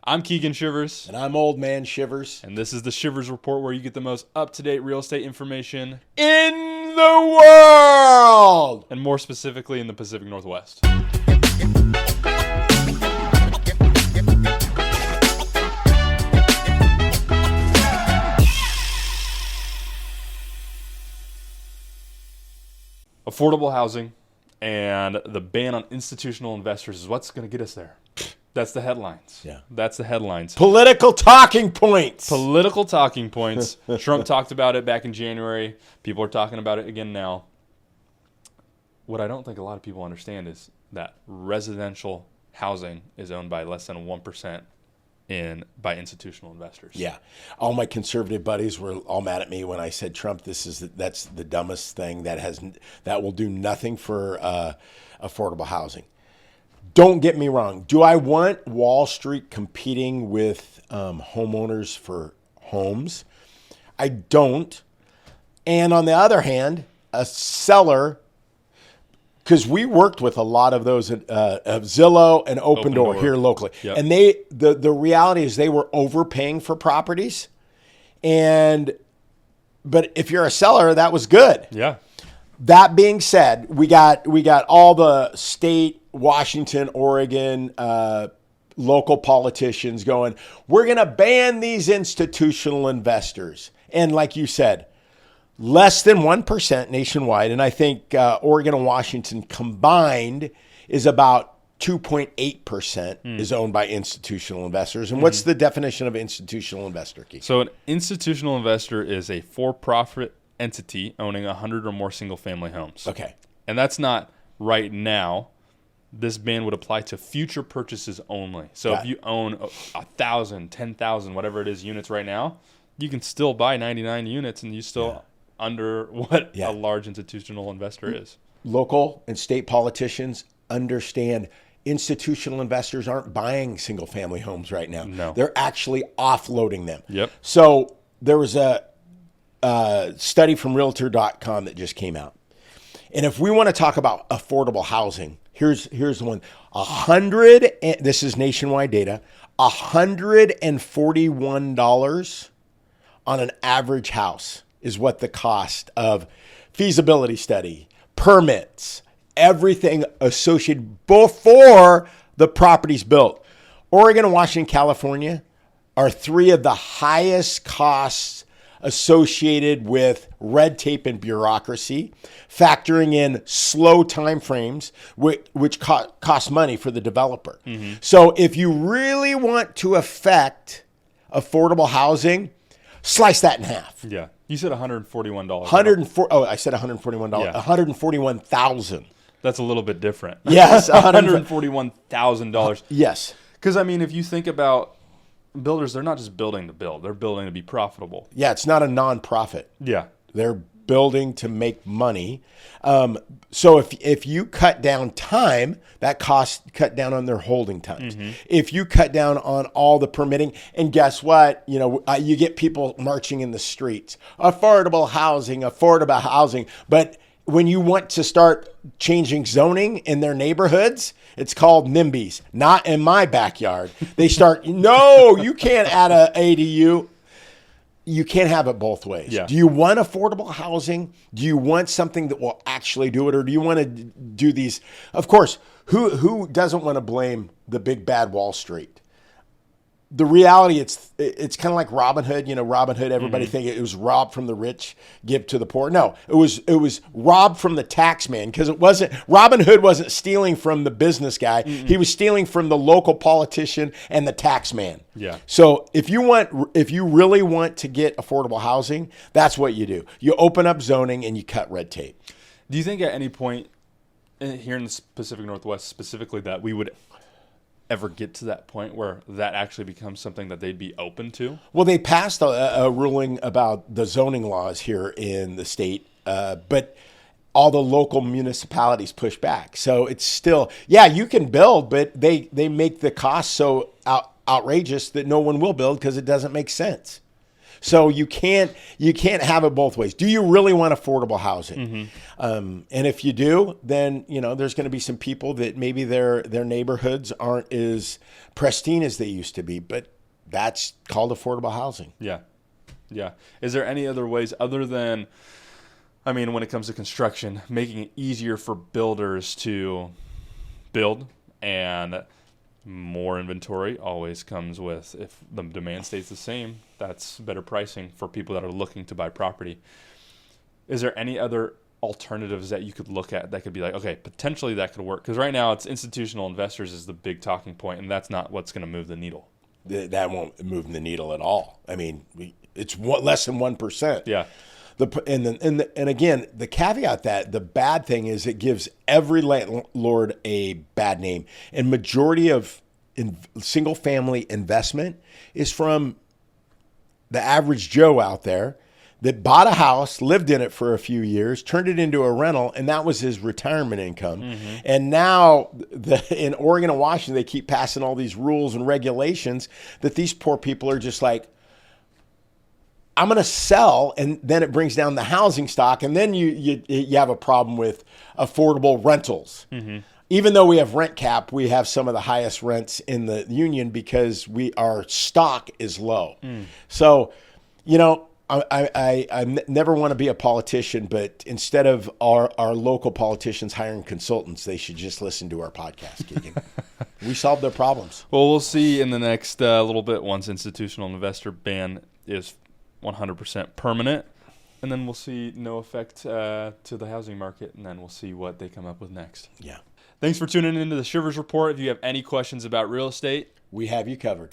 I'm Keegan Shivers. And I'm Old Man Shivers. And this is the Shivers Report, where you get the most up-to-date real estate information in the world! And more specifically in the Pacific Northwest. Affordable housing and the ban on institutional investors is what's going to get us there. That's the headlines. Yeah. That's the headlines. Political talking points. Political talking points. Trump talked about it back in January. People are talking about it again now. What I don't think a lot of people understand is that residential housing is owned by less than 1% by institutional investors. Yeah. All my conservative buddies were all mad at me when I said, Trump, that's the dumbest thing that will do nothing for affordable housing. Don't get me wrong. Do I want Wall Street competing with homeowners for homes? I don't. And on the other hand, a seller, because we worked with a lot of those at Zillow and Open Door here locally. Yep. And the reality is they were overpaying for properties. But if you're a seller, that was good. Yeah. That being said, we got all the state, Washington, Oregon, local politicians going, we're going to ban these institutional investors. And like you said, less than 1% nationwide. And I think Oregon and Washington combined is about 2.8% is owned by institutional investors. And what's the definition of institutional investor, Keith? So an institutional investor is a for-profit entity owning 100 or more single-family homes. Okay. And that's not right now. This ban would apply to future purchases only. So if you own 1,000, 10,000, whatever it is, units right now, you can still buy 99 units and you still under what a large institutional investor is. Local and state politicians understand institutional investors aren't buying single-family homes right now. No. They're actually offloading them. Yep. So there was a study from realtor.com that just came out. And if we want to talk about affordable housing, here's the one. This is nationwide data, $141 on an average house is what the cost of feasibility study, permits, everything associated before the property's built. Oregon and Washington, California are three of the highest costs associated with red tape and bureaucracy, factoring in slow timeframes, which cost money for the developer. Mm-hmm. So if you really want to affect affordable housing, slice that in half. Yeah. You said $141. I said $141. Yeah. $141,000. That's a little bit different. Yes. $141,000. Yes. Because, I mean, if you think about builders, they're not just building to build. They're building to be profitable. Yeah, it's not a nonprofit. Yeah. They're building to make money. So if you cut down time, that costs cut down on their holding times. Mm-hmm. If you cut down on all the permitting, and guess what? You get people marching in the streets. Affordable housing. But when you want to start changing zoning in their neighborhoods, it's called NIMBYs. Not in my backyard. They start, no, you can't add a ADU. You can't have it both ways. Yeah. Do you want affordable housing? Do you want something that will actually do it? Or do you want to do these? Of course, who doesn't want to blame the big bad Wall Street? The reality, it's kind of like Robin Hood. Robin Hood, everybody think it was robbed from the rich, give to the poor. No, it was robbed from the tax man, because Robin Hood wasn't stealing from the business guy. Mm-hmm. He was stealing from the local politician and the tax man. Yeah. So if you really want to get affordable housing, that's what you do. You open up zoning and you cut red tape. Do you think at any point here in the Pacific Northwest specifically that we would ever get to that point where that actually becomes something that they'd be open to? Well, they passed a ruling about the zoning laws here in the state, but all the local municipalities push back. So it's still, you can build, but they make the cost so outrageous that no one will build because it doesn't make sense. So you can't have it both ways. Do you really want affordable housing? And if you do, then there's going to be some people that maybe their neighborhoods aren't as pristine as they used to be, but that's called affordable housing. Yeah. Is there any other ways other than, when it comes to construction, making it easier for builders to build, and more inventory always comes with, if the demand stays the same, that's better pricing for people that are looking to buy property. Is there any other alternatives that you could look at that could be like, okay, potentially that could work? Because right now it's institutional investors is the big talking point, and that's not what's going to move the needle. That won't move the needle at all. It's less than 1%. Yeah. And again, the caveat that the bad thing is it gives every landlord a bad name. And majority of single family investment is from the average Joe out there that bought a house, lived in it for a few years, turned it into a rental, and that was his retirement income. And now in Oregon and Washington, they keep passing all these rules and regulations that these poor people are just like, I'm going to sell, and then it brings down the housing stock, and then you have a problem with affordable rentals. Even though we have rent cap, we have some of the highest rents in the union because our stock is low. So, I never want to be a politician, but instead of our local politicians hiring consultants, they should just listen to our podcast, Keegan. We solve their problems. Well, we'll see in the next little bit once institutional investor ban is 100% permanent, and then we'll see no effect to the housing market, and then we'll see what they come up with next. Yeah. Thanks for tuning into the Shivers Report. If you have any questions about real estate, we have you covered.